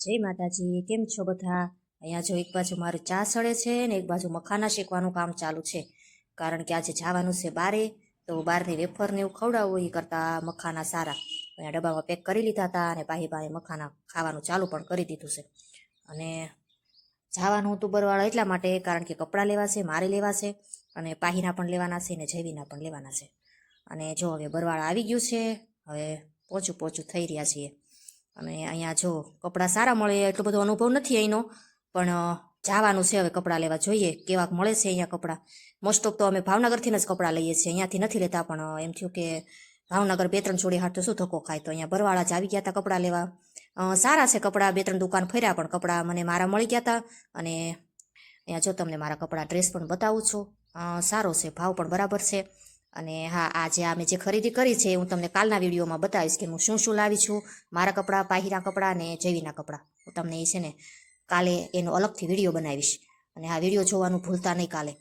જય માતાજી, કેમ છો બધા? અહીંયા જો એક બાજુ મારે ચા સળે છે ને એક બાજુ મખાના શેકવાનું કામ ચાલુ છે. કારણ કે આજે જવાનું છે બારે, તો બહારની વેફર ને એવું ખવડાવવું એ કરતાં મખાના સારા. અહીંયા ડબ્બામાં પેક કરી લીધા હતા અને પાહી મખાના ખાવાનું ચાલુ પણ કરી દીધું છે. અને જવાનું હતું બરવાળા એટલા માટે કારણ કે કપડાં લેવા છે, મારે લેવા છે અને પાહીના પણ લેવાના છે ને જયવીના પણ લેવાના છે. અને જો હવે બરવાળા આવી ગયું છે, હવે પોચું થઈ રહ્યા છીએ. અને અહીંયા જો કપડાં સારા મળે એટલો બધો અનુભવ નથી અહીંનો, પણ જવાનું છે હવે કપડાં લેવા, જોઈએ કેવાક મળે છે અહીંયા કપડાં. મોસ્ટ ઓફ તો અમે ભાવનગરથી જ કપડાં લઈએ છીએ, અહીંયાથી નથી લેતા. પણ એમ થયું કે ભાવનગર 2-3 જોડી હાથ તો શું ધક્કો ખાય, તો અહીંયા બરવાળા જ આવી ગયા હતા કપડાં લેવા. સારા છે કપડાં, 2-3 દુકાન ફર્યા પણ કપડાં મને મારા મળી ગયા હતા. અને અહીંયા જો તમને મારા કપડાં ડ્રેસ પણ બતાવું છું, સારો છે, ભાવ પણ બરાબર છે. અને હા, આજે મેં જે ખરીદી કરી છે હું તમને કાલના વિડીયોમાં બતાવીશ કે હું શું લાવી છું. મારા કપડાં, પાહીના કપડાં અને જયવીના કપડાં હું તમને એ છે ને કાલે એનો અલગથી વિડીયો બનાવીશ. અને આ વિડીયો જોવાનું ભૂલતા નહીં કાલે.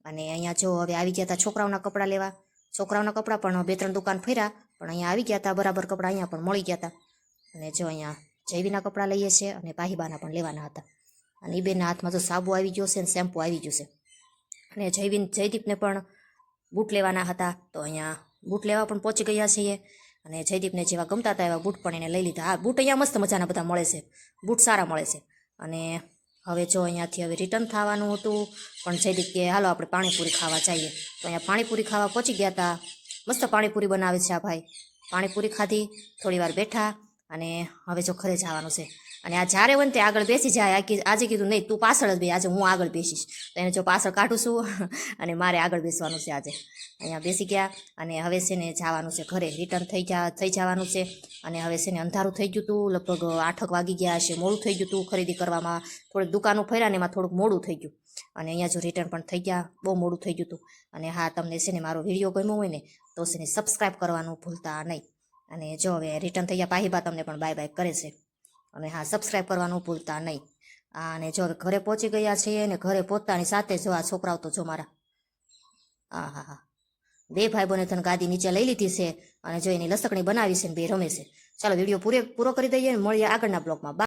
અને અહીંયા જો હવે આવી ગયા હતા છોકરાઓના કપડાં લેવા. છોકરાઓના કપડાં પણ 2-3 દુકાન ફર્યા, પણ અહીંયા આવી ગયા હતા બરાબર કપડાં, અહીંયા પણ મળી ગયા હતા. અને જો અહીંયા જયવીના કપડાં લઈએ છીએ અને પાહીબાના પણ લેવાના હતા. અને એ બેના હાથમાં જો સાબુ આવી ગયો છે અને શેમ્પુ આવી ગયું છે. અને જયદીપને પણ બૂટ લેવાના હતા, તો અહીંયા બૂટ લેવા પણ પહોંચી ગયા છીએ. અને જયદીપને જેવા ગમતા હતા એવા બૂટ પણ એને લઈ લીધા. હા, બૂટ અહીંયા મસ્ત મજાના બધા મળે છે, બૂટ સારા મળે છે. અને હવે જો અહીંયાથી હવે રિટર્ન થવાનું હતું, પણ જયદીપ કે હાલો આપણે પાણીપુરી ખાવા જઈએ. તો અહીંયા પાણીપુરી ખાવા પહોંચી ગયા હતા. મસ્ત પાણીપુરી બનાવે છે આ ભાઈ. પાણીપુરી ખાધી, થોડી વાર બેઠા અને હવે જો ઘરે જવાનું છે. અને આ જ્યારે હોય ને તે આગળ બેસી જાય. આજે કીધું નહીં તું પાછળ જ બે, આજે હું આગળ બેસીશ. તો એને જો પાછળ કાઢું છું અને મારે આગળ બેસવાનું છે આજે. અહીંયા બેસી ગયા અને હવે છે ને જવાનું છે ઘરે, રિટર્ન થઈ જવાનું છે. અને હવે છે ને અંધારું થઈ ગયું હતું, લગભગ 8 વાગી ગયા હશે, મોડું થઈ ગયું હતું ખરીદી કરવામાં. થોડીક દુકાનો ફર્યા ને એમાં થોડુંક મોડું થઈ ગયું. અને અહીંયા જો રિટર્ન પણ થઈ ગયા, બહુ મોડું થઈ ગયું હતું. અને હા, તમને છે ને મારો વિડીયો ગમ્યો હોય ને તો છે ને સબસ્ક્રાઈબ કરવાનું ભૂલતા નહીં. અને જો હવે રિટર્ન થઈ ગયા, પાહીબા તમને પણ બાય બાય કરે છે. અને હા, સબસ્ક્રાઈબ કરવાનું ભૂલતા નહીં. અને જો ઘરે પહોંચી ગયા છીએ ને ઘરે પહોંચતાની સાથે જો આ છોકરાઓ તો જો મારા, હા, 2 ભાઈ બહેનો તને ગાદી નીચે લઈ લીધી છે અને જો એની લસકણી બનાવી છે ને 2 રમે છે. ચાલો વિડીયો પૂરો કરી દઈએ, મળીએ આગળના બ્લોગમાં.